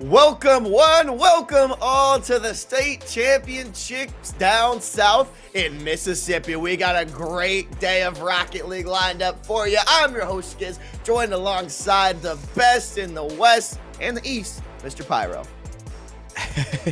Welcome welcome all to the state championships down south in Mississippi. We got a great day of Rocket League lined up for you. I'm your host, Skiz, joined alongside the best in the West and the East, Mr. Pyro.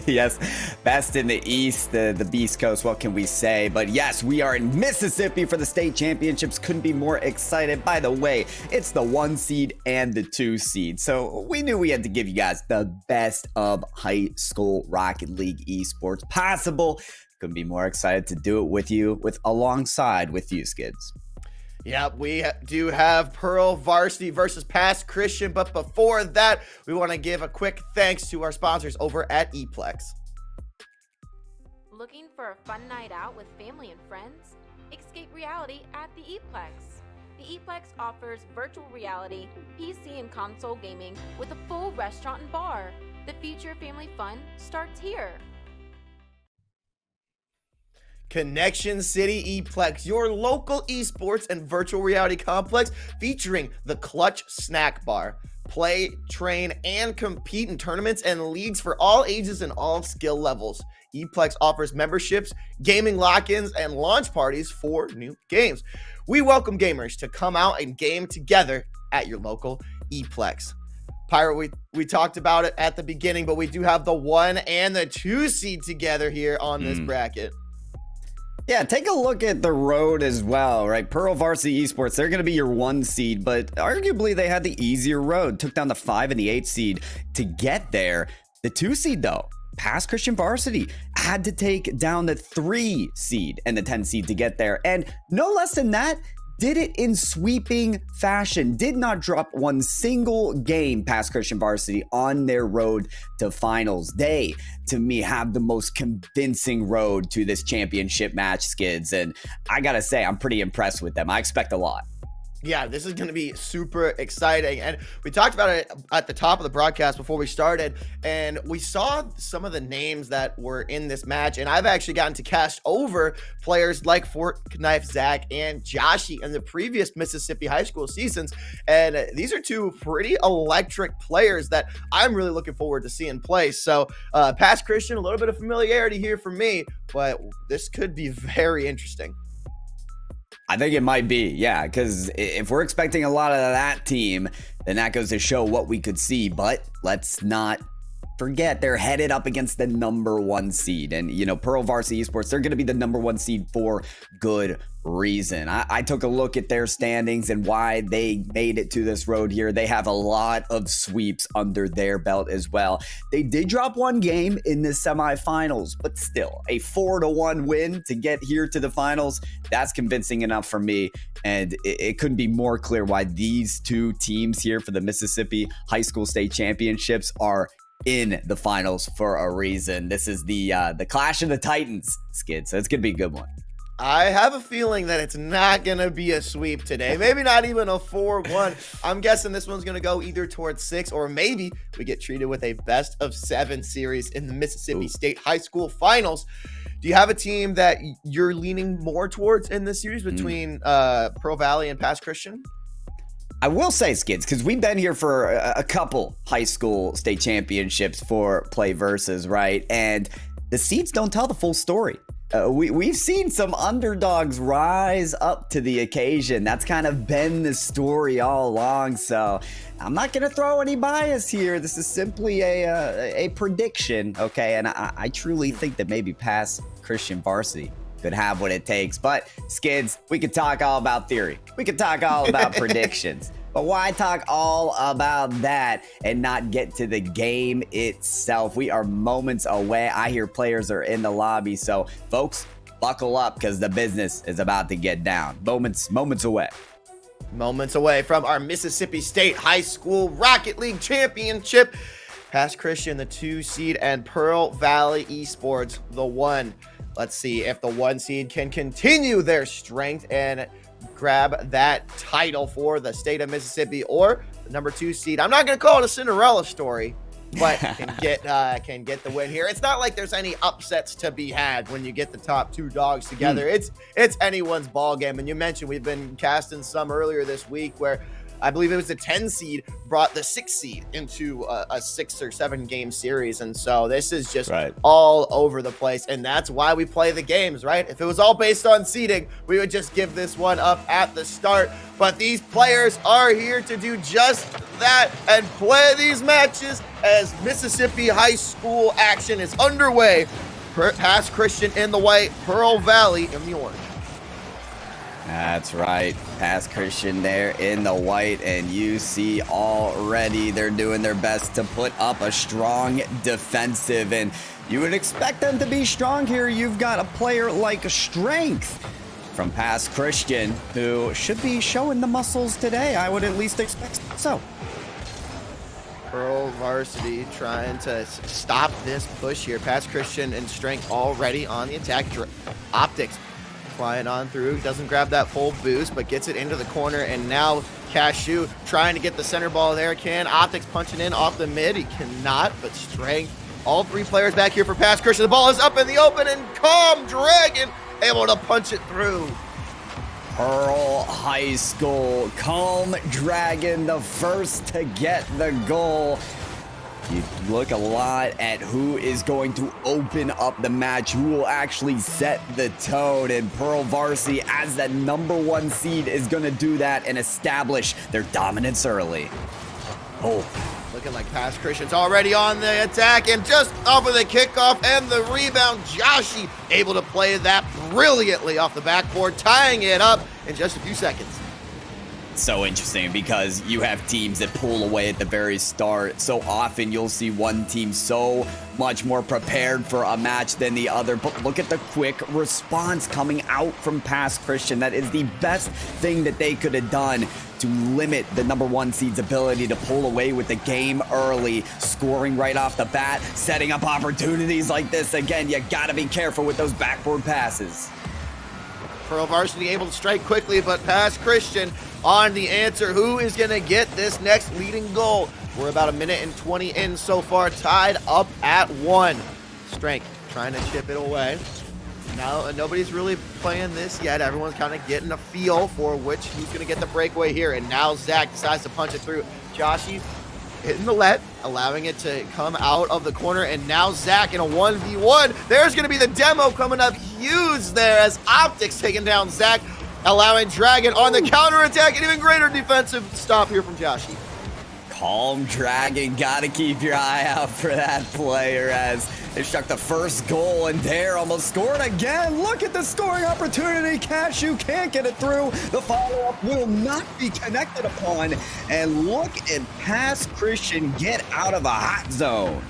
Yes, best in the East, the Beast Coast, what can we say? But yes, we are in Mississippi for the state championships. Couldn't be more excited. By the way, it's the 1 seed and the 2 seed. So we knew we had to give you guys the best of high school Rocket League esports possible. Couldn't be more excited to do it with you, alongside with you, Skids. Yep, we do have Pearl Varsity versus Pass Christian, but before that, we want to give a quick thanks to our sponsors over at ePlex. Looking for a fun night out with family and friends? Escape reality at the ePlex. The ePlex offers virtual reality, PC and console gaming with a full restaurant and bar. The future family fun starts here. Connection City ePlex, your local esports and virtual reality complex featuring the Clutch Snack Bar. Play, train, and compete in tournaments and leagues for all ages and all skill levels. ePlex offers memberships, gaming lock-ins, and launch parties for new games. We welcome gamers to come out and game together at your local ePlex. Pyro, we talked about it at the beginning, but we do have the 1 and the 2 seed together here on this bracket. Yeah, take a look at the road as well, right? Pearl Varsity Esports, they're going to be your 1 seed, but arguably they had the easier road. Took down the 5 and the 8 seed to get there. The 2 seed, though, Pass Christian Varsity, had to take down the 3 seed and the 10 seed to get there. And no less than that, did it in sweeping fashion. Did not drop one single game past Christian Varsity on their road to finals. They, to me, have the most convincing road to this championship match, Skids. And I gotta say, I'm pretty impressed with them. I expect a lot. Yeah, this is going to be super exciting. And we talked about it at the top of the broadcast before we started, and we saw some of the names that were in this match. And I've actually gotten to cast over players like Fort Knife Zach and Joshy in the previous Mississippi high school seasons. And these are two pretty electric players that I'm really looking forward to seeing play. So past Christian, a little bit of familiarity here for me, but this could be very interesting. I think it might be, yeah, because if we're expecting a lot of that team, then that goes to show what we could see. But let's not forget they're headed up against the number 1 seed. And, you know, Pearl Varsity Esports, they're going to be the number 1 seed for good reason. I took a look at their standings and why they made it to this road here. They have a lot of sweeps under their belt as well. They did drop 1 game in the semifinals, but still a 4-1 win to get here to the finals. That's convincing enough for me. And it couldn't be more clear why these 2 teams here for the Mississippi High School State Championships are in the finals for a reason. This is the Clash of the Titans, Skid. So it's going to be a good one. I have a feeling that it's not going to be a sweep today. Maybe not even a 4-1. I'm guessing this one's going to go either towards 6, or maybe we get treated with a best of 7 series in the Mississippi State High School Finals. Do you have a team that you're leaning more towards in this series between Pearl Valley and Pass Christian? I will say, Skids, because we've been here for a couple high school state championships for PlayVS, right? And the seeds don't tell the full story. We've seen some underdogs rise up to the occasion. That's kind of been the story all along. So I'm not going to throw any bias here. This is simply a prediction, okay? And I truly think that maybe Pass Christian Varsity could have what it takes. But Skids, we could talk all about theory. We could talk all about predictions. But why talk all about that and not get to the game itself? We are moments away. I hear players are in the lobby. So, folks, buckle up because the business is about to get down. Moments away. Moments away from our Mississippi State High School Rocket League Championship. Pass Christian, the 2 seed, and Pearl Valley Esports, the 1. Let's see if the 1 seed can continue their strength and grab that title for the state of Mississippi, or the number 2 seed. I'm not going to call it a Cinderella story, but can get the win here. It's not like there's any upsets to be had when you get the top 2 dogs together. It's anyone's ball game. And you mentioned we've been casting some earlier this week where I believe it was the 10 seed brought the 6 seed into a 6 or 7 game series. And so this is just all over the place. And that's why we play the games, right? If it was all based on seeding, we would just give this one up at the start. But these players are here to do just that and play these matches as Mississippi high school action is underway. Pass Christian in the white, Pearl Valley in the orange. That's right. Pass Christian there in the white, and you see already they're doing their best to put up a strong defensive, and you would expect them to be strong here. You've got a player like Strength from Pass Christian who should be showing the muscles today. I would at least expect so. Pearl Varsity trying to stop this push here. Pass Christian and Strength already on the attack. Optics flying on through, doesn't grab that full boost, but gets it into the corner, and now Cashew trying to get the center ball there. Optics punching in off the mid, he cannot, but Strength, all 3 players back here for Pass Christian. The ball is up in the open, and Calm Dragon able to punch it through. Pearl High School, Calm Dragon, the first to get the goal. You look a lot at who is going to open up the match, who will actually set the tone, and Pearl Varsity as the #1 seed is going to do that and establish their dominance early. Oh, looking like Pass Christian's already on the attack, and just off of the kickoff and the rebound, Joshi able to play that brilliantly off the backboard, tying it up in just a few seconds. So interesting because you have teams that pull away at the very start. So often you'll see one team so much more prepared for a match than the other. But look at the quick response coming out from Pass Christian. That is the best thing that they could have done to limit the #1 seed's ability to pull away with the game early, scoring right off the bat, setting up opportunities like this. Again, you gotta be careful with those backboard passes. Pearl Varsity able to strike quickly, but Pass Christian on the answer. Who is going to get this next leading goal? We're about 1:20 in so far, tied up at 1. Strength trying to chip it away. Now, nobody's really playing this yet. Everyone's kind of getting a feel for who's going to get the breakaway here. And now Zach decides to punch it through. Joshi hitting the let, allowing it to come out of the corner, and now Zach in a 1v1. There's going to be the demo coming up huge there as Optics taking down Zach, allowing Dragon on the counter attack, and even greater defensive stop here from Joshi. Calm Dragon, gotta keep your eye out for that player as they struck the first goal, and they're almost scored again. Look at the scoring opportunity. Cashew can't get it through. The follow-up will not be connected upon. And look at Pass Christian get out of a hot zone.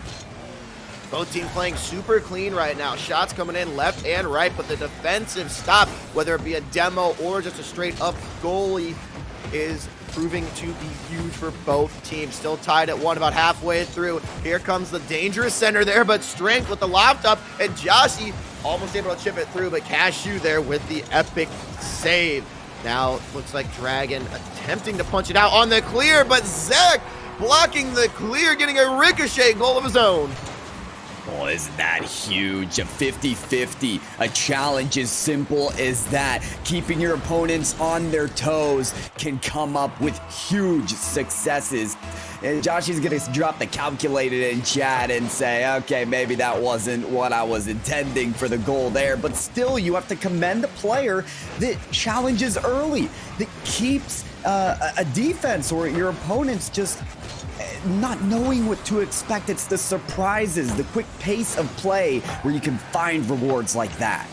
Both teams playing super clean right now. Shots coming in left and right, but the defensive stop, whether it be a demo or just a straight up goalie, is proving to be huge for both teams. Still tied at 1 about halfway through. Here comes the dangerous center there, but Strength with the loft up, and Joshi almost able to chip it through, but Cashew there with the epic save. Now looks like Dragon attempting to punch it out on the clear, but Zach blocking the clear, getting a ricochet goal of his own. Oh, isn't that huge? A 50-50. A challenge as simple as that. Keeping your opponents on their toes can come up with huge successes. And Josh is going to drop the calculated in chat and say, okay, maybe that wasn't what I was intending for the goal there. But still, you have to commend the player that challenges early, that keeps a defense or your opponents just not knowing what to expect. It's the surprises, the quick pace of play where you can find rewards like that.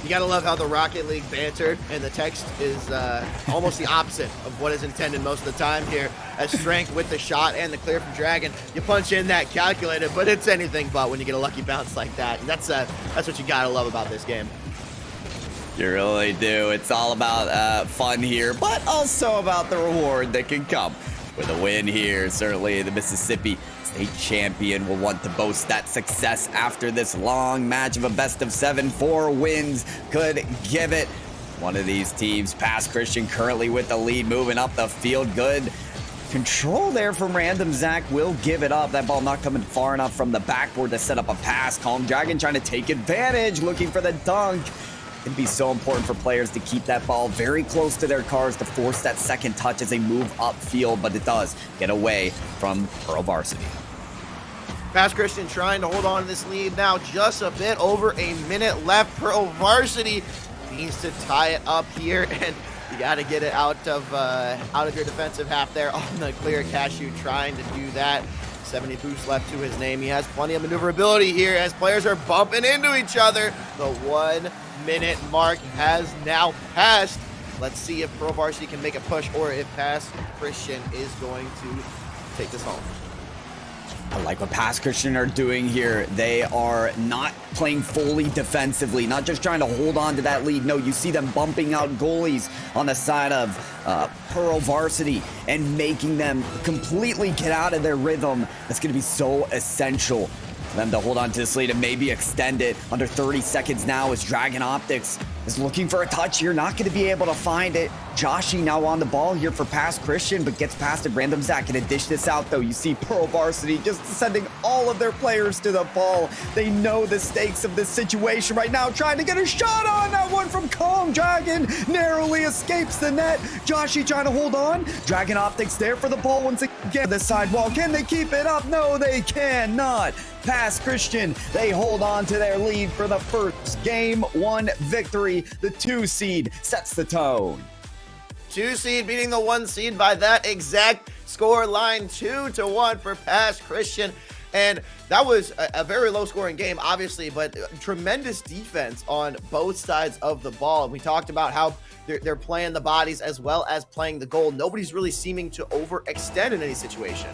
You gotta love how the Rocket League banter and the text is almost the opposite of what is intended most of the time here. As Strength with the shot and the clear from Dragon, you punch in that calculated, but it's anything but when you get a lucky bounce like that. And that's what you gotta love about this game. You really do. It's all about fun here, but also about the reward that can come with a win here. Certainly the Mississippi State champion will want to boast that success after this long match of a best of 7. 4 wins could give it. One of these teams, Pass Christian, currently with the lead, moving up the field. Good control there from Random. Zach will give it up. That ball not coming far enough from the backboard to set up a pass. Calm Dragon trying to take advantage, looking for the dunk. It'd be so important for players to keep that ball very close to their cars to force that second touch as they move upfield, but it does get away from Pearl Varsity. Pass Christian trying to hold on to this lead now, just a bit over a minute left. Pearl Varsity needs to tie it up here, and you got to get it out of your defensive half there on the clear. Cashew trying to do that. 70 boost left to his name. He has plenty of maneuverability here as players are bumping into each other. The 1 minute mark has now passed. Let's see if Pearl Varsity can make a push or if Pass Christian is going to take this home. I like what Pass Christian are doing here. They are not playing fully defensively, not just trying to hold on to that lead. No, you see them bumping out goalies on the side of Pearl Varsity and making them completely get out of their rhythm. That's going to be so essential for them to hold on to this lead and maybe extend it. Under 30 seconds now as Dragon Optics is looking for a touch here, not going to be able to find it. Joshi now on the ball here for Pass Christian, but gets past it. Random Zach gonna dish this out though. You see Pearl Varsity just sending all of their players to the ball. They know the stakes of this situation right now, trying to get a shot on that one from Kong. Dragon narrowly escapes the net. Joshi trying to hold on. Dragon Optics there for the ball once again. The sidewall, can they keep it up? No, they cannot. Pass Christian, they hold on to their lead for the first game 1 victory. The 2 seed sets the tone. 2 seed beating the 1 seed by that exact score line, 2-1 for Pass Christian. And that was a very low scoring game, obviously, but tremendous defense on both sides of the ball. And we talked about how they're playing the bodies as well as playing the goal. Nobody's really seeming to overextend in any situation.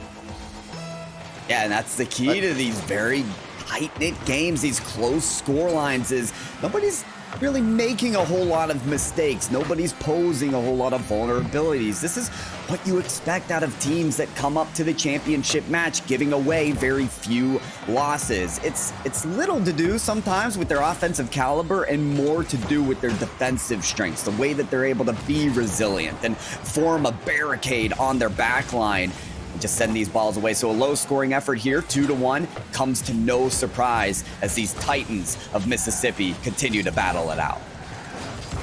Yeah, and that's the key to these very tight-knit games, these close score lines, is nobody's really making a whole lot of mistakes. Nobody's posing a whole lot of vulnerabilities. This is what you expect out of teams that come up to the championship match, giving away very few losses. It's little to do sometimes with their offensive caliber and more to do with their defensive strengths, the way that they're able to be resilient and form a barricade on their back line. Just send these balls away. So a low scoring effort here, 2-1, comes to no surprise as these Titans of Mississippi continue to battle it out.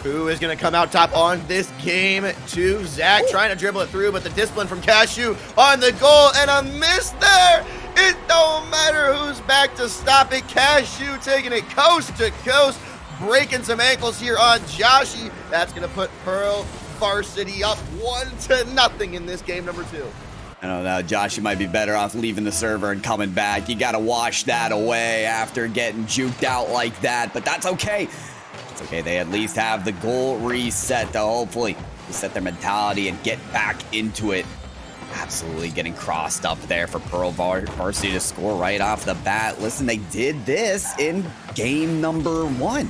Who is going to come out top on this game? To Zach trying to dribble it through, but the discipline from Cashew on the goal and a miss there. It don't matter who's back to stop it. Cashew taking it coast to coast, breaking some ankles here on Joshi. That's going to put Pearl Varsity up 1-0 in this game number 2. I don't know, Josh, you might be better off leaving the server and coming back. You got to wash that away after getting juked out like that, but that's okay. It's okay. They at least have the goal reset to hopefully reset their mentality and get back into it. Absolutely getting crossed up there for Pearl Varsity to score right off the bat. Listen, they did this in game number 1.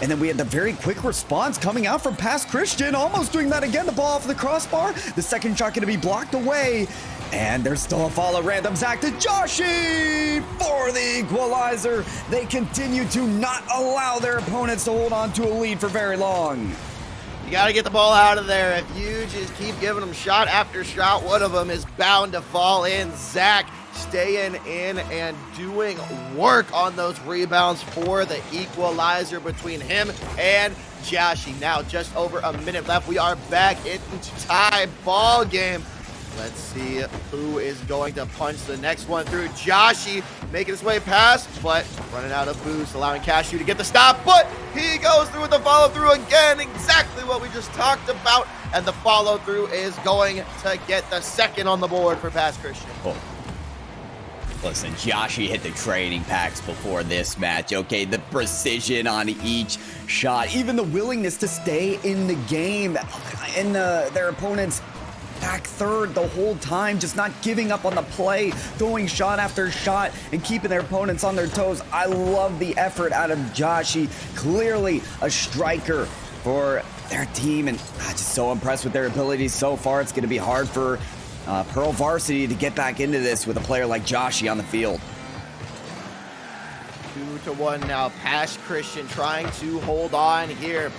And then we had the very quick response coming out from Pass Christian, almost doing that again. The ball off the crossbar. The second shot going to be blocked away. And there's still a follow. Random Zach to Joshi for the equalizer. They continue to not allow their opponents to hold on to a lead for very long. You got to get the ball out of there. If you just keep giving them shot after shot, one of them is bound to fall in. Zach staying in and doing work on those rebounds for the equalizer between him and Joshi. Now just over a minute left. We are back into tie ball game. Let's see who is going to punch the next one through. Joshi making his way past, but running out of boost, allowing Cashew to get the stop, but he goes through with the follow through again. Exactly what we just talked about. And the follow through is going to get the second on the board for Pass Christian. Oh. Listen, Joshi hit the training packs before this match, okay? The precision on each shot, even the willingness to stay in the game, and their opponents back third the whole time, just not giving up on the play, going shot after shot and keeping their opponents on their toes. I love the effort out of Joshi. Clearly a striker for their team, and just so impressed with their abilities so far. It's going to be hard for Pearl Varsity to get back into this with a player like Joshi on the field. 2-1 now. Pass Christian trying to hold on here,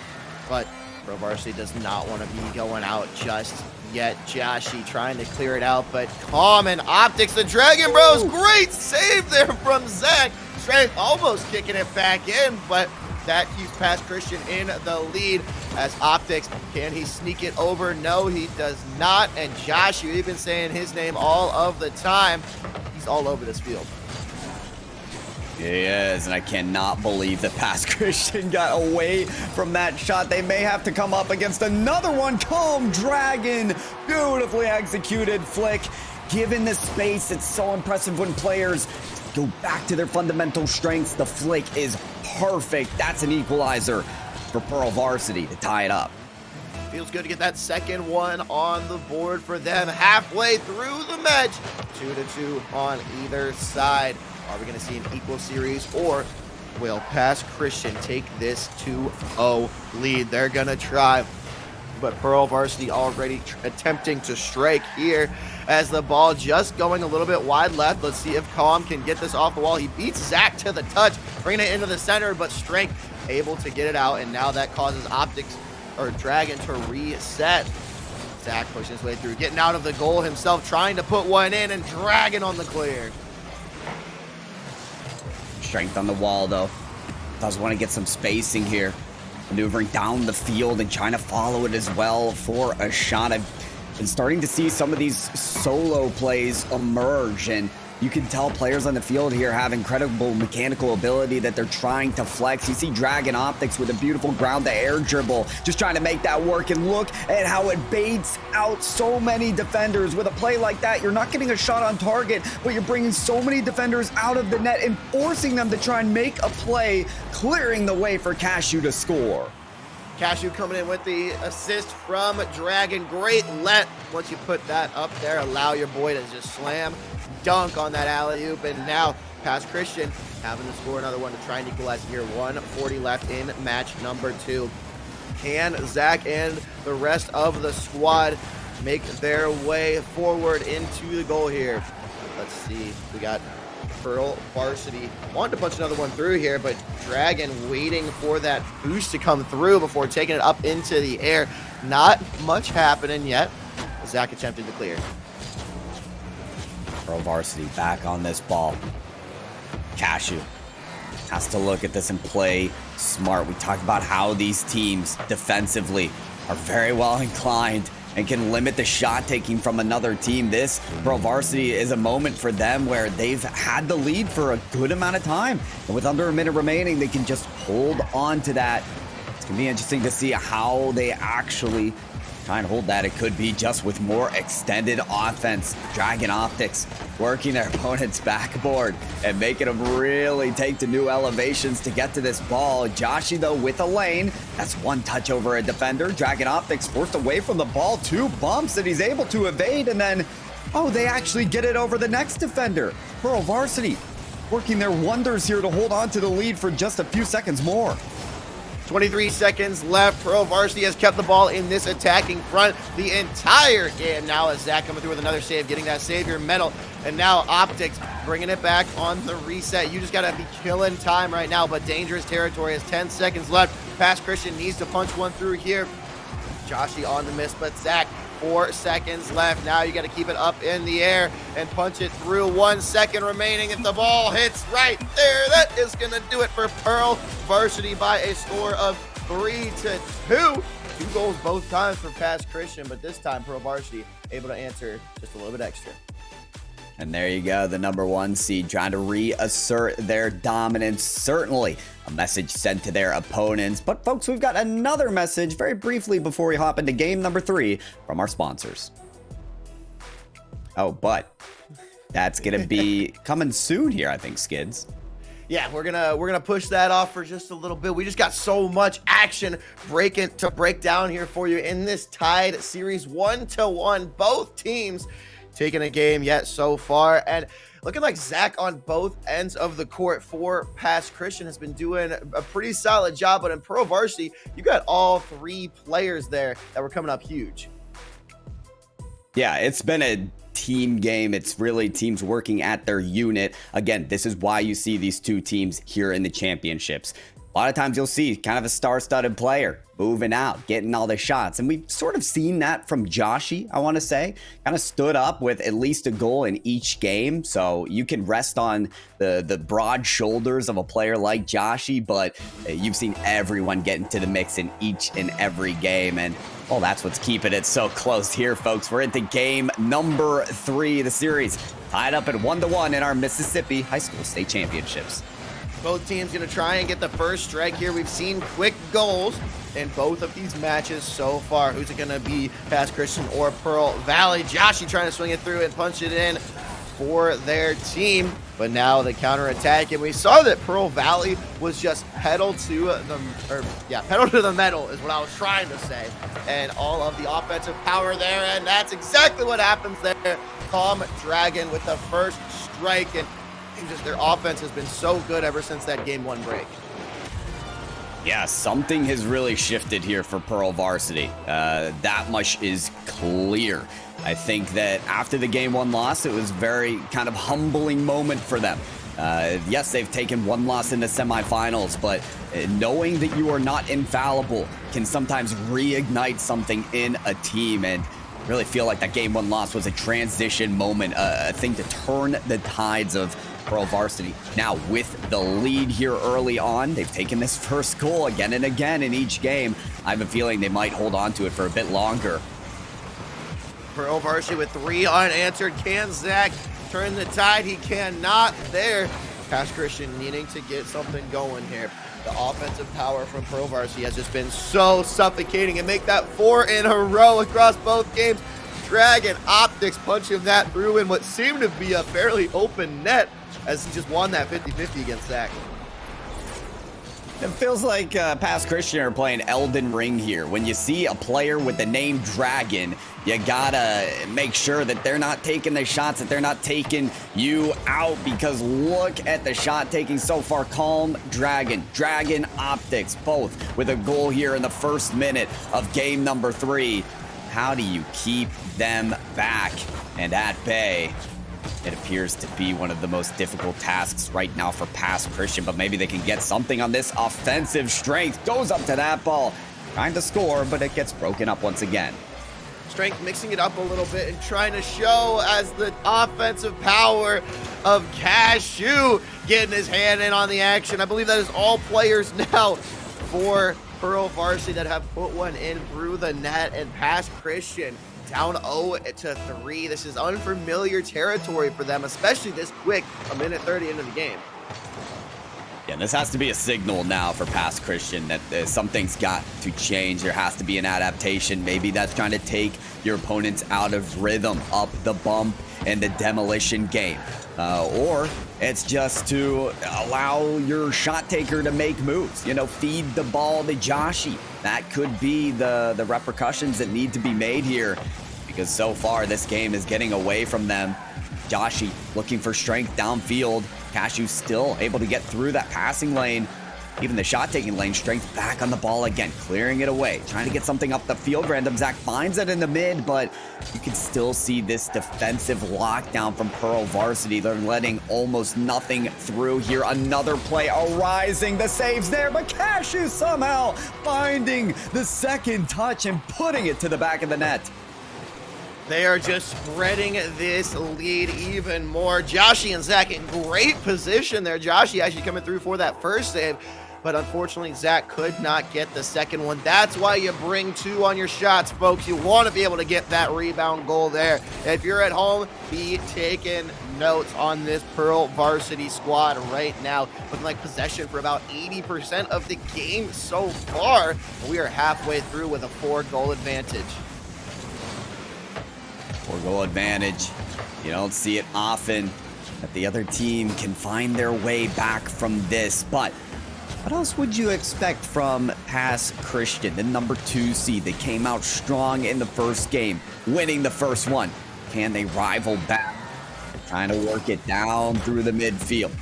but Pearl Varsity does not want to be going out just yet. Joshi trying to clear it out, but Common Optics, the Dragon Bros, great save there from Zach. Strength almost kicking it back in, but that keeps Pass Christian in the lead. As Optics, can he sneak it over? No, he does not. And Josh, you've been saying his name all of the time. He's all over this field. He is, and I cannot believe that Pass Christian got away from that shot. They may have to come up against another one. Calm Dragon, beautifully executed flick. Given the space, it's so impressive when players go back to their fundamental strengths. The flick is perfect. That's an equalizer for Pearl Varsity to tie it up. Feels good to get that second one on the board for them halfway through the match. 2-2 on either side. Are we going to see an equal series, or will Pass Christian take this 2-0 lead? They're going to try, but Pearl Varsity already attempting to strike here as the ball just going a little bit wide left. Let's see if Calm can get this off the wall. He beats Zach to the touch, bringing it into the center, but Strength able to get it out, and now that causes Optics or Dragon to reset. Zach pushing his way through, getting out of the goal himself, trying to put one in, and Dragon on the clear. Strength on the wall, though. Does want to get some spacing here. Maneuvering down the field and trying to follow it as well for a shot. I've been starting to see some of these solo plays emerge, and you can tell players on the field here have incredible mechanical ability that they're trying to flex. You see Dragon Optics with a beautiful ground-to-air dribble, just trying to make that work, and look at how it baits out so many defenders. With a play like that, you're not getting a shot on target, but you're bringing so many defenders out of the net and forcing them to try and make a play, clearing the way for Cashew to score. Cashew coming in with the assist from Dragon. Great let once you put that up there. Allow your boy to just slam dunk on that alley-oop. And now Pass Christian having to score another one to try and equalize here. 1:40 left in match number 2. Can Zach and the rest of the squad make their way forward into the goal here? Let's see. We got Pearl Varsity wanted to punch another one through here, but Dragon waiting for that boost to come through before taking it up into the air. Not much happening yet. Zach attempted to clear. Pearl Varsity back on this ball. Cashew has to look at this and play smart. We talked about how these teams defensively are very well inclined and can limit the shot taking from another team. This Pearl Varsity is a moment for them where they've had the lead for a good amount of time, and with under a minute remaining, they can just hold on to that. It's gonna be interesting to see how they actually try and hold that. It could be just with more extended offense. Dragon Optics working their opponent's backboard and making them really take to new elevations to get to this ball. Joshi, though, with a lane. That's one touch over a defender. Dragon Optics forced away from the ball. 2 bumps that he's able to evade, and then, oh, they actually get it over the next defender. Pearl Varsity working their wonders here to hold on to the lead for just a few seconds more. 23 seconds left. Pearl Varsity has kept the ball in this attacking front the entire game. Now as Zach coming through with another save, getting that savior medal. And now Optics bringing it back on the reset. You just got to be killing time right now, but dangerous territory as 10 seconds left. Pass Christian needs to punch one through here. Joshi on the miss, but Zach, 4 seconds left. Now you got to keep it up in the air and punch it through. 1 second remaining. If the ball hits right there, that is going to do it for Pearl Varsity by a score of 3-2. 2 goals both times for Pass Christian, but this time Pearl Varsity able to answer just a little bit extra. And there you go, the number 1 seed trying to reassert their dominance. Certainly a message sent to their opponents. But folks, we've got another message very briefly before we hop into game number 3 from our sponsors. Oh, but that's going to be coming soon here, I think, Skids. Yeah, we're gonna push that off for just a little bit. We just got so much action to break down here for you in this tied series 1-1. Both teams taking a game yet so far, and looking like Zach on both ends of the court for Pass Christian has been doing a pretty solid job. But in Pro Varsity, you got all 3 players there that were coming up huge. Yeah, it's been a team game. It's really teams working at their unit. Again, this is why you see these 2 teams here in the championships. a lot of times you'll see kind of a star-studded player moving out, getting all the shots. And we've sort of seen that from Joshy, I want to say. Kind of stood up with at least a goal in each game. So you can rest on the broad shoulders of a player like Joshy, but you've seen everyone get into the mix in each and every game. And well, that's what's keeping it so close here, folks. We're into game number 3 of the series. Tied up at 1-1 in our Mississippi High School State Championships. Both teams going to try and get the first strike here. We've seen quick goals in both of these matches so far. Who's it going to be, Pass Christian or Pearl Valley? Joshy trying to swing it through and punch it in for their team. But now the counterattack, and we saw that Pearl Valley was just pedal to the metal is what I was trying to say. And all of the offensive power there, and that's exactly what happens there. Calm Dragon with the first strike, and just their offense has been so good ever since that game 1 break. Yeah, something has really shifted here for Pearl Varsity. That much is clear. I think that after the game 1 loss, it was very kind of humbling moment for them. Yes, they've taken 1 loss in the semifinals, but knowing that you are not infallible can sometimes reignite something in a team. And really feel like that game 1 loss was a transition moment, a thing to turn the tides of Pearl Varsity. Now, with the lead here early on, they've taken this first goal again and again in each game. I have a feeling they might hold on to it for a bit longer. Pearl Varsity with 3 unanswered. Can Zach turn the tide? He cannot there. Pass Christian needing to get something going here. The offensive power from Pearl Varsity has just been so suffocating, and make that 4 in a row across both games. Dragon Optics punching that through in what seemed to be a fairly open net as he just won that 50-50 against Zach. It feels like Pass Christian are playing Elden Ring here. When you see a player with the name Dragon, you gotta make sure that they're not taking the shots, that they're not taking you out, because look at the shot taking so far. Calm Dragon, Dragon Optics, both with a goal here in the first minute of game number 3. How do you keep them back and at bay? It appears to be one of the most difficult tasks right now for Pass Christian, but maybe they can get something on this offensive strength. Goes up to that ball, trying to score, but it gets broken up once again. Strength mixing it up a little bit and trying to show as the offensive power of Cashew getting his hand in on the action. I believe that is all players now for Pearl Varsity that have put one in through the net, and Pass Christian down 0-3. This is unfamiliar territory for them, especially this quick, a minute 30 into the game. Yeah, this has to be a signal now for Pass Christian that something's got to change. There has to be an adaptation. Maybe that's trying to take your opponents out of rhythm, up the bump in the demolition game. Or it's just to allow your shot taker to make moves. You know, feed the ball to Joshy. That could be the repercussions that need to be made here, because so far this game is getting away from them. Joshy looking for strength downfield. Cashew still able to get through that passing lane. Even the shot-taking lane, strength back on the ball again, clearing it away, trying to get something up the field. Random Zach finds it in the mid, but you can still see this defensive lockdown from Pearl Varsity. They're letting almost nothing through here. Another play arising. The save's there, but Cashew somehow finding the second touch and putting it to the back of the net. They are just spreading this lead even more. Joshy and Zach in great position there. Joshy actually coming through for that first save, but unfortunately Zach could not get the second one. That's why you bring 2 on your shots, folks. You want to be able to get that rebound goal there. If you're at home, be taking notes on this Pearl Varsity squad right now. Looking like possession for about 80% of the game so far. We are halfway through with a 4-goal advantage. 4-goal advantage. You don't see it often that the other team can find their way back from this, but what else would you expect from Pass Christian, the number 2 seed? They came out strong in the first game, winning the first one. Can they rival back? They're trying to work it down through the midfield.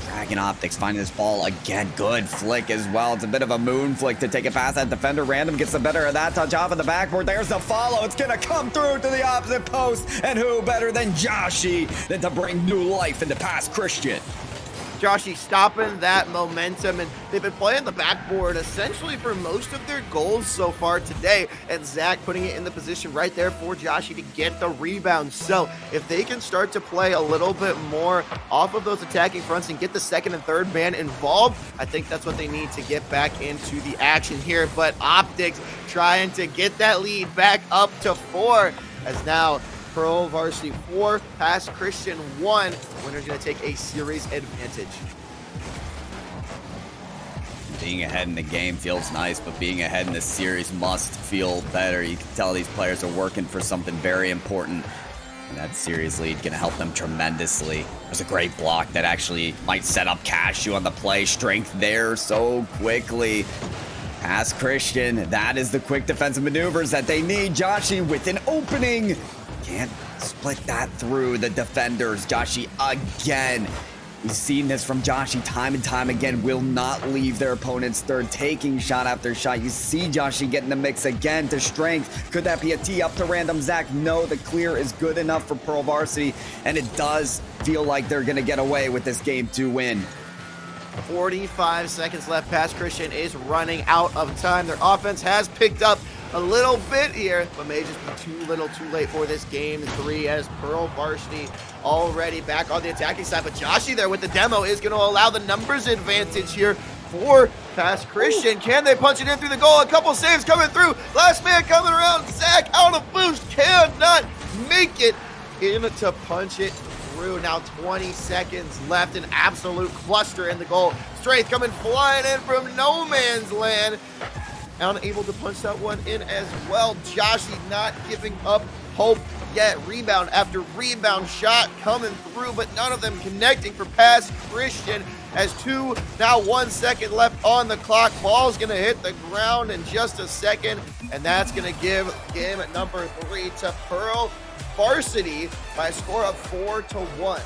Dragon Optics finding this ball again. Good flick as well. It's a bit of a moon flick to take it past that defender. Random gets the better of that touch off of the backboard. There's the follow. It's going to come through to the opposite post. And who better than Joshy than to bring new life into Pass Christian? Joshy stopping that momentum, and they've been playing the backboard essentially for most of their goals so far today, and Zach putting it in the position right there for Joshy to get the rebound. So if they can start to play a little bit more off of those attacking fronts and get the second and third man involved, I think that's what they need to get back into the action here. But Optics trying to get that lead back up to 4, as now Pearl Varsity 4, Pass Christian 1. Winner's going to take a series advantage. Being ahead in the game feels nice, but being ahead in this series must feel better. You can tell these players are working for something very important, and that series lead can help them tremendously. There's a great block that actually might set up Cashew on the play. Strength there so quickly. Pass Christian, that is the quick defensive maneuvers that they need. Joshy with an opening. Can't split that through the defenders. Joshy again. We've seen this from Joshy time and time again. Will not leave their opponent's third, taking shot after shot. You see Joshy getting the mix again to Strength. Could that be a tee up to Random Zach? No, the clear is good enough for Pearl Varsity, and it does feel like they're going to get away with this game to win. 45 seconds left. Pass Christian is running out of time. Their offense has picked up a little bit here, but may just be too little too late for this game 3, as Pearl Varsity already back on the attacking side. But Joshy there with the demo is going to allow the numbers advantage here for Pass Christian. Can they punch it in through the goal? A couple saves coming through. Last man coming around. Zach out of boost. Cannot make it in to punch it through. Now 20 seconds left. An absolute cluster in the goal. Strength coming flying in from no man's land. Unable to punch that one in as well. Joshy not giving up hope yet. Rebound after rebound shot coming through, but none of them connecting for Pass Christian, as 2, now 1 second left on the clock. Ball's going to hit the ground in just a second, and that's going to give game number 3 to Pearl Varsity by a score of 4-1.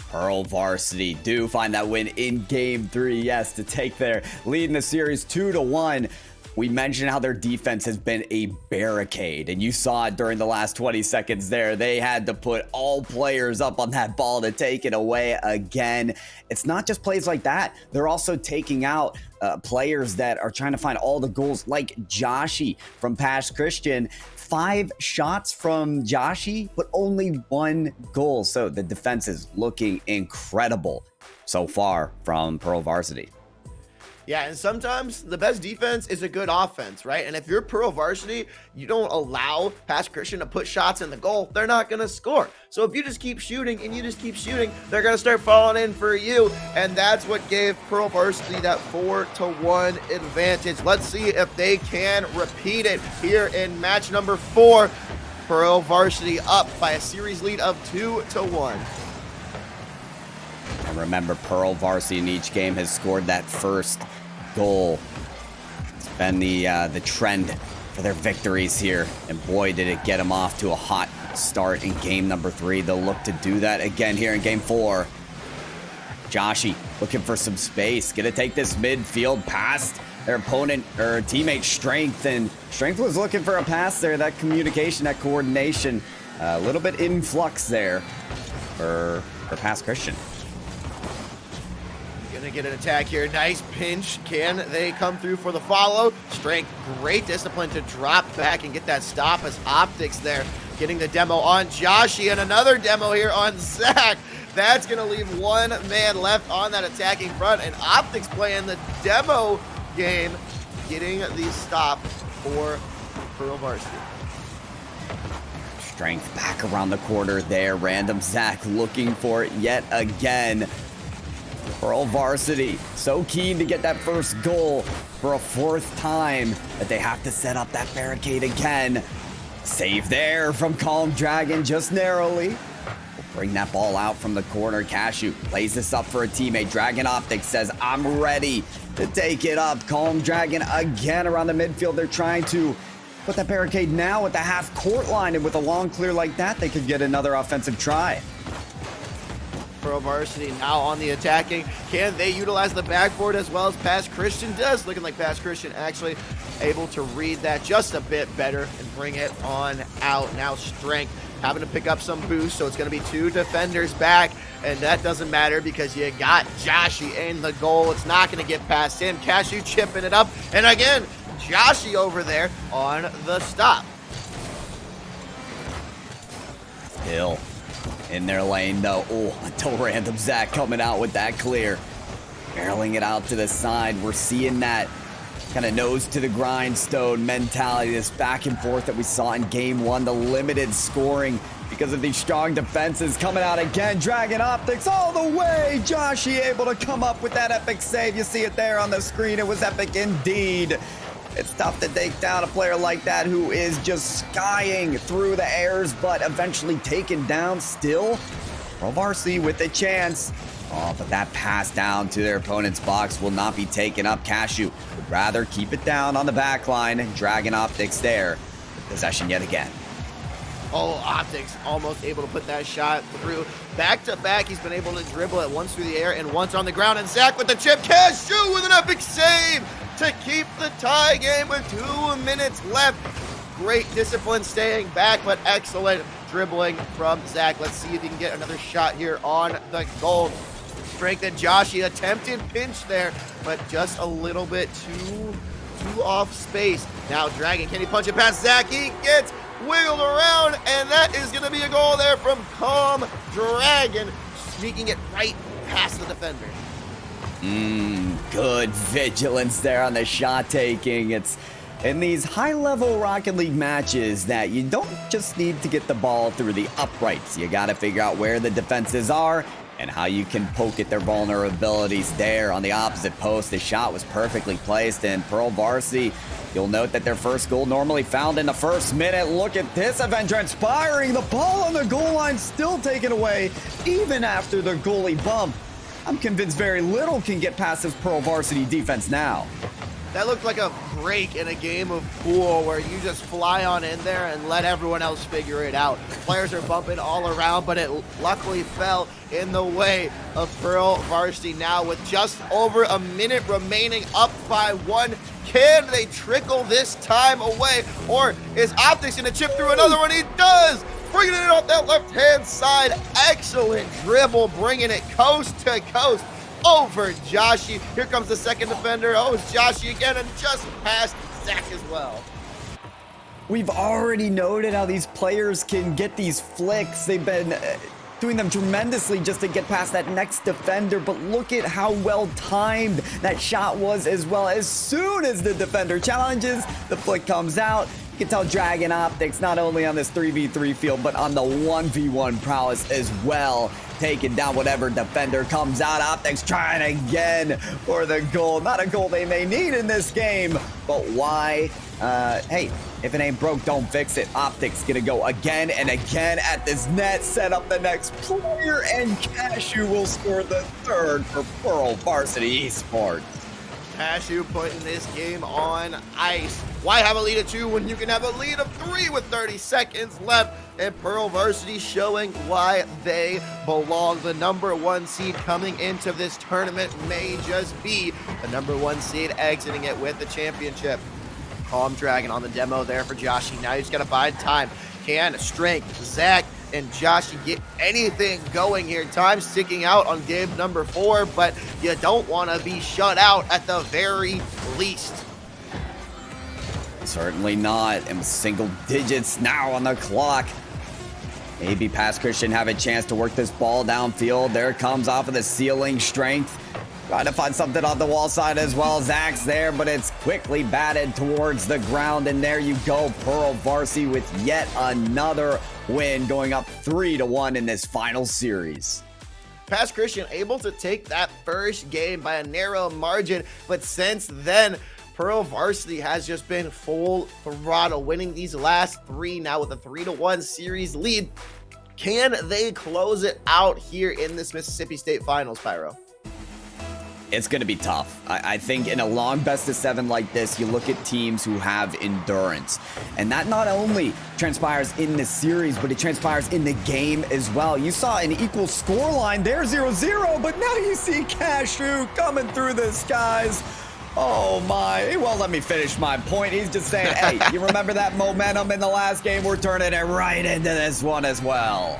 Pearl Varsity do find that win in game 3, yes, to take their lead in the series 2-1. We mentioned how their defense has been a barricade, and you saw it during the last 20 seconds there. They had to put all players up on that ball to take it away again. It's not just plays like that. They're also taking out players that are trying to find all the goals, like Joshy from Pass Christian. 5 shots from Joshy, but only 1 goal. So the defense is looking incredible so far from Pearl Varsity. Yeah, and sometimes the best defense is a good offense, right? And if you're Pearl Varsity, you don't allow Pass Christian to put shots in the goal, they're not going to score. So if you just keep shooting and you just keep shooting, they're going to start falling in for you. And that's what gave Pearl Varsity that 4-1 advantage. Let's see if they can repeat it here in match number 4. Pearl Varsity up by a series lead of 2-1. And remember, Pearl Varsity in each game has scored that first goal. It's been the trend for their victories here, and boy, did it get them off to a hot start in game number 3. They'll look to do that again here in game 4. Joshy looking for some space, gonna take this midfield past their opponent or teammate Strength, and Strength was looking for a pass there. That communication, that coordination, a little bit in flux there for Pass Christian. Gonna get an attack here. Nice pinch. Can they come through for the follow? Strength, great discipline to drop back and get that stop, as Optics there getting the demo on Joshy, and another demo here on Zach. That's gonna leave 1 man left on that attacking front, and Optics playing the demo game, getting the stop for Pearl Varsity. Strength back around the corner there. Random Zach looking for it yet again. Pearl Varsity so keen to get that first goal for a 4th time that they have to set up that barricade again. Save there from Calm Dragon, just narrowly. We'll bring that ball out from the corner. Cashew plays this up for a teammate. Dragon Optics says, I'm ready to take it up. Calm Dragon again around the midfield. They're trying to put that barricade now at the half-court line, and with a long clear like that, they could get another offensive try. Pearl Varsity now on the attacking. Can they utilize the backboard as well as Pass Christian does? Looking like Pass Christian actually able to read that just a bit better and bring it on out. Now Strength having to pick up some boost, so it's going to be 2 defenders back. and that doesn't matter because you got Joshi in the goal. It's not going to get past him. Cashew chipping it up, and again, Joshi over there on the stop. Hill in their lane though. Oh, until random Zach coming out with that clear. Barreling it out to the side. We're seeing that kind of nose to the grindstone mentality, this back and forth that we saw in game one, the limited scoring because of these strong defenses coming out again. Dragon Optics all the way. Joshi able to come up with that epic save. You see it there on the screen. It was epic indeed. It's tough to take down a player like that who is just skying through the airs, but eventually taken down still. Varsity with a chance. Oh, but that pass down to their opponent's box will not be taken up. Cashew would rather keep it down on the back line. Dragon Optics there with possession yet again. Oh, Optics almost able to put that shot through. Back to back, he's been able to dribble it once through the air and once on the ground. And Zach with the chip. Cashew with an epic save to keep the tie game with 2 minutes left. Great discipline staying back, but excellent dribbling from Zach. Let's see if he can get another shot here on the goal. Strength and Joshi attempted pinch there, but just a little bit too off space. Now Dragon, can he punch it past Zach? He gets wiggled around, and that is going to be a goal there from Calm Dragon, sneaking it right past the defender. Good vigilance there on the shot taking. It's in these high-level Rocket League matches that you don't just need to get the ball through the uprights. You got to figure out where the defenses are and how you can poke at their vulnerabilities there on the opposite post. The shot was perfectly placed, and Pearl Varsity, you'll note that their first goal normally found in the first minute. Look at this event transpiring. The ball on the goal line still taken away, even after the goalie bump. I'm convinced very little can get past this Pearl Varsity defense now. That looked like a break in a game of pool where you just fly on in there and let everyone else figure it out. Players are bumping all around, but it luckily fell in the way of Pearl Varsity now with just over a minute remaining, up by 1. Can they trickle this time away, or is Optics going to chip through another one? He does! Bringing it off that left-hand side. Excellent dribble, bringing it coast to coast over Joshi. Here comes the second defender. Oh, it's Joshi again, and just past Zach as well. We've already noted how these players can get these flicks. They've been doing them tremendously just to get past that next defender, but look at how well timed that shot was as well. As soon as the defender challenges, the flick comes out. You can tell Dragon Optics not only on this 3v3 field, but on the 1v1 prowess as well. Taking down whatever defender comes out. Optics trying again for the goal. Not a goal they may need in this game, but why? Hey, if it ain't broke, don't fix it. Optics gonna go again and again at this net, set up the next player, and Cashew will score the third for Pearl Varsity Esports. Cashew putting this game on ice. Why have a lead of 2 when you can have a lead of 3 with 30 seconds left? And Pearl Varsity showing why they belong. The number 1 seed coming into this tournament may just be the number 1 seed exiting it with the championship. Calm Dragon on the demo there for Joshi. Now you just got to bide time. Can Strength, Zach, and Joshi get anything going here? Time sticking out on game number 4, but you don't want to be shut out at the very least. Certainly not. And single digits now on the clock. Maybe Past Christian have a chance to work this ball downfield. There it comes off of the ceiling. Strength trying to find something on the wall side as well. Zach's there, but it's quickly batted towards the ground. And there you go. Pearl Varsity with yet another win, going up 3-1 in this final series. Past Christian able to take that first game by a narrow margin, but since then, Pearl Varsity has just been full throttle, winning these last 3 now with a 3-1 series lead. Can they close it out here in this Mississippi State Finals, Pyro? It's going to be tough. I think in a long best of 7 like this, you look at teams who have endurance. And that not only transpires in the series, but it transpires in the game as well. You saw an equal scoreline there, 0-0, but now you see Cashew coming through the skies. Oh my, he won't let me finish my point. He's just saying, hey, you remember that momentum in the last game? We're turning it right into this one as well.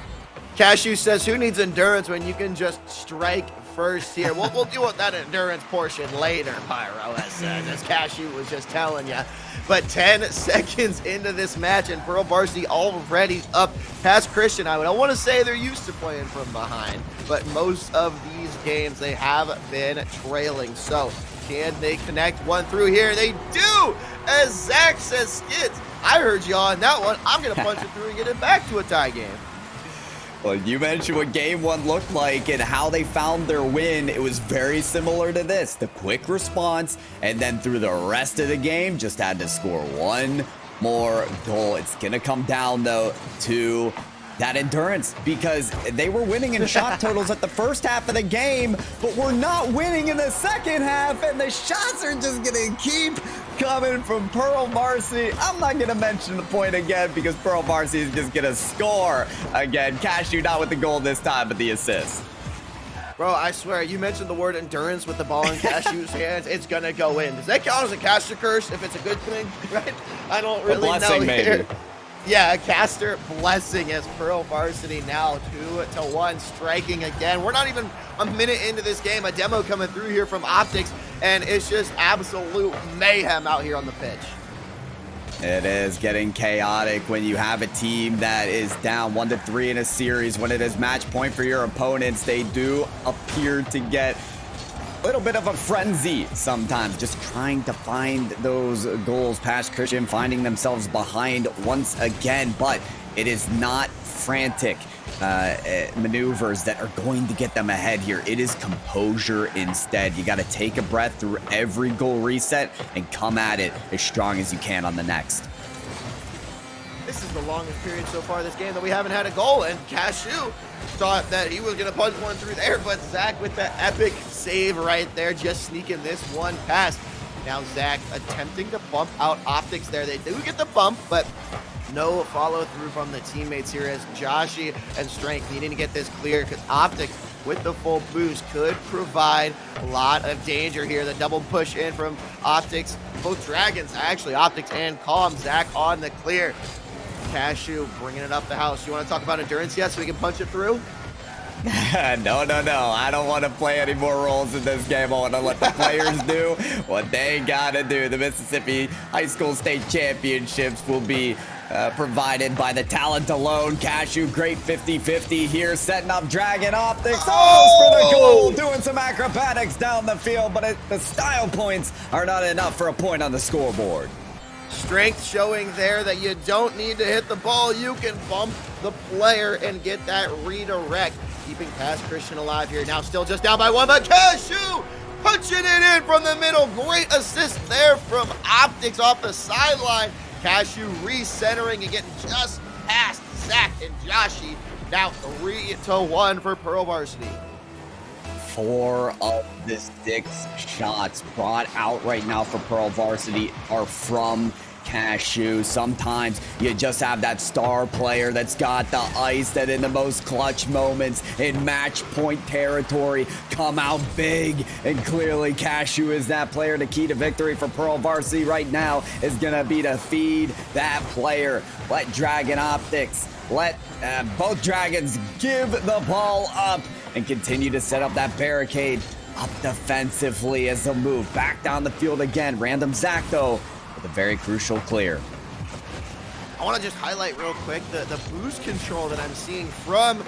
Cashew says, who needs endurance when you can just strike first here? We'll deal with that endurance portion later, Pyro, as Cashew was just telling you. But 10 seconds into this match, and Pearl Varsity already up past Christian. I want to say they're used to playing from behind, but most of these games they have been trailing. So can they connect one through here? They do, as Zach says, Skids, I heard you on that one. I'm going to punch it through and get it back to a tie game. Well, you mentioned what game one looked like and how they found their win. It was very similar to this. The quick response, and then through the rest of the game, just had to score one more goal. It's going to come down, though, to that endurance, because they were winning in shot totals at the first half of the game, but we're not winning in the second half, and the shots are just going to keep coming from Pearl Varsity. I'm not going to mention the point again because Pearl Varsity is just going to score again. Cashew not with the goal this time, but the assist. Bro, I swear, you mentioned the word endurance with the ball in Cashew's hands. It's going to go in. Does that count as a caster curse if it's a good thing? Right? I don't really know here. Maybe. Yeah, a caster blessing as Pearl Varsity now 2-1 striking again. We're not even a minute into this game. A demo coming through here from Optics, and it's just absolute mayhem out here on the pitch. It is getting chaotic when you have a team that is down 1-3 in a series. When it is match point for your opponents, they do appear to get a little bit of a frenzy sometimes, just trying to find those goals past Christian, finding themselves behind once again, but it is not frantic maneuvers that are going to get them ahead here. It is composure instead. You got to take a breath through every goal reset and come at it as strong as you can on the next. This is the longest period so far this game that we haven't had a goal, and Cashew thought that he was going to punch one through there, but Zach with the epic save right there, just sneaking this one past. Now Zach attempting to bump out Optics there. They do get the bump, but no follow through from the teammates here as Joshi and Strength needing to get this clear because Optics with the full boost could provide a lot of danger here. The double push in from Optics, both Dragons, actually Optics and Calm. Zach on the clear. Cashew bringing it up the house. You want to talk about endurance yet so we can punch it through? No. I don't want to play any more roles in this game. I want to let the players do what they got to do. The Mississippi High School State Championships will be provided by the talent alone. Cashew, great 50-50 here, setting up Dragon Optics. Oh, for the goal, doing some acrobatics down the field, but the style points are not enough for a point on the scoreboard. Strength showing there that you don't need to hit the ball. You can bump the player and get that redirect. Keeping past Christian alive here. Now still just down by one, but Cashew punching it in from the middle. Great assist there from Optics off the sideline. Cashew recentering and getting just past Zach and Joshi. Now 3-1 for Pearl Varsity. 4 of the 6 shots brought out right now for Pearl Varsity are from Cashew. Sometimes you just have that star player that's got the ice that in the most clutch moments in match point territory come out big, and clearly Cashew is that player. The key to victory for Pearl Varsity right now is gonna be to feed that player. Let Dragon Optics, let both Dragons give the ball up and continue to set up that barricade up defensively as they'll move back down the field again. Random Zach, though, with a very crucial clear. I want to just highlight real quick the boost control that I'm seeing from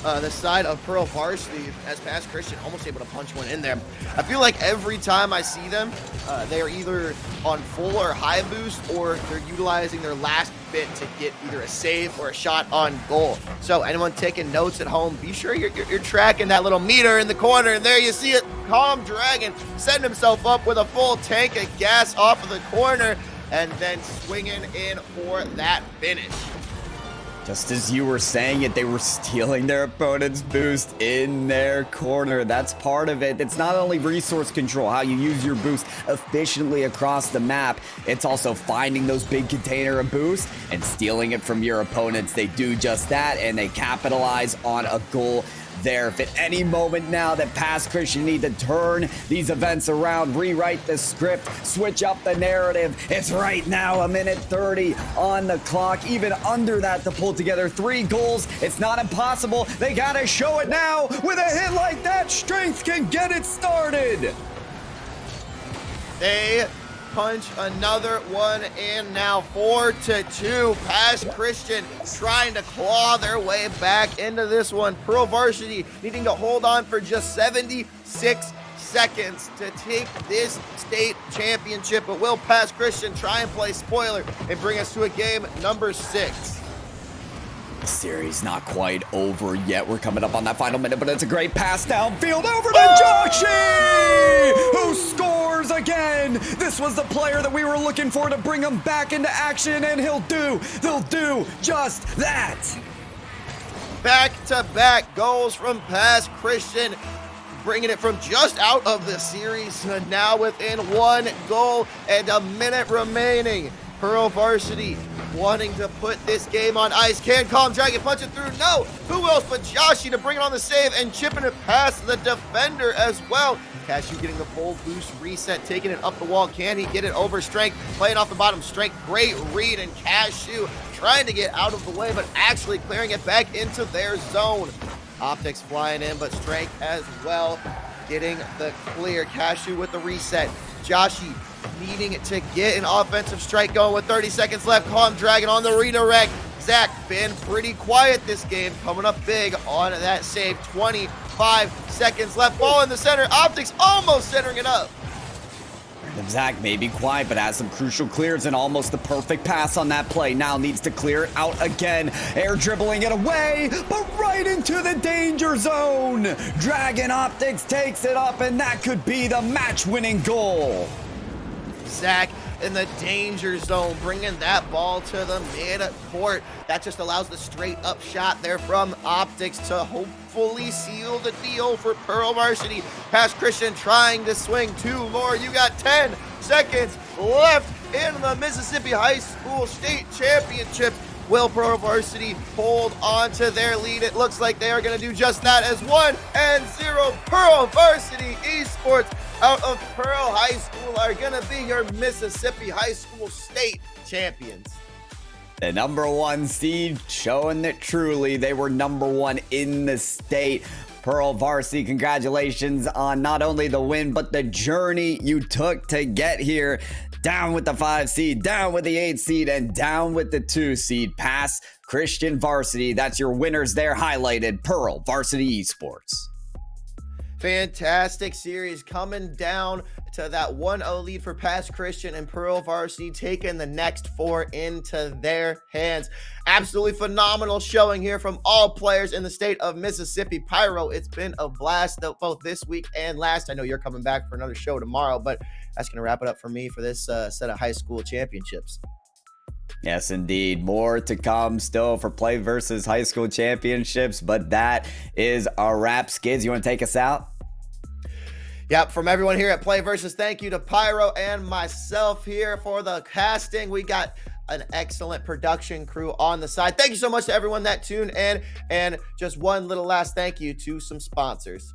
the side of Pearl Varsity as past Christian almost able to punch one in there. I feel like every time I see them, they are either on full or high boost, or they're utilizing their last bit to get either a save or a shot on goal. So anyone taking notes at home, be sure you're tracking that little meter in the corner, and there you see it. Calm Dragon setting himself up with a full tank of gas off of the corner, and then swinging in for that finish. Just as you were saying it, they were stealing their opponent's boost in their corner. That's part of it. It's not only resource control, how you use your boost efficiently across the map. It's also finding those big container of boost and stealing it from your opponents. They do just that, and they capitalize on a goal there. If at any moment now that Pass Christian need to turn these events around, rewrite the script, switch up the narrative, it's right now, a minute 30 on the clock. Even under that to pull together 3 goals, it's not impossible. They gotta show it now. With a hit like that, strength can get it started. They punch another one in now, 4-2. Pass Christian trying to claw their way back into this one. Pearl Varsity needing to hold on for just 76 seconds to take this state championship, but will Pass Christian try and play spoiler and bring us to a game number 6? Series not quite over yet. We're coming up on that final minute, but it's a great pass downfield over to Joshi, who scores again. This was the player that we were looking for to bring him back into action, and he'll do just that. Back-to-back goals from Pass Christian, bringing it from just out of the series to now within 1 goal and a minute remaining. Pearl Varsity wanting to put this game on ice. Can Calm Dragon punch it through? No! Who else but Joshi to bring it on the save and chipping it past the defender as well. Cashew getting the full boost reset, taking it up the wall. Can he get it over Strength? Playing off the bottom. Strength, great read, and Cashew trying to get out of the way, but actually clearing it back into their zone. Optics flying in, but Strength as well getting the clear. Cashew with the reset. Joshi needing to get an offensive strike going with 30 seconds left. Calm Dragon on the redirect. Zach been pretty quiet this game, coming up big on that save. 25 seconds left. Ball in the center. Optics almost centering it up. Zach may be quiet, but has some crucial clears and almost the perfect pass on that play. Now needs to clear it out again. Air dribbling it away, but right into the danger zone. Dragon Optics takes it up, and that could be the match-winning goal. Zach in the danger zone, bringing that ball to the mid-court. That just allows the straight-up shot there from Optics to hopefully seal the deal for Pearl Varsity. Pass Christian trying to swing 2 more. You got 10 seconds left in the Mississippi High School State Championship. Will Pearl Varsity hold on to their lead? It looks like they are going to do just that, as 1-0 Pearl Varsity Esports out of Pearl High School are going to be your Mississippi High School State champions. The number 1 seed showing that truly they were number 1 in the state. Pearl Varsity, congratulations on not only the win, but the journey you took to get here. Down with the 5 seed, down with the 8 seed, and down with the 2 seed. Pass Christian Varsity. That's your winners there highlighted. Pearl Varsity Esports. Fantastic series coming down to that 1-0 lead for Pass Christian, and Pearl Varsity taking the next 4 into their hands. Absolutely phenomenal showing here from all players in the state of Mississippi. Pyro, it's been a blast both this week and last. I know you're coming back for another show tomorrow, but that's going to wrap it up for me for this set of high school championships. Yes, indeed. More to come still for Play versus High School Championships, but that is our wrap. Skids, you want to take us out? Yep, from everyone here at Play Versus, thank you to Pyro and myself here for the casting. We got an excellent production crew on the side. Thank you so much to everyone that tuned in, and just one little last thank you to some sponsors.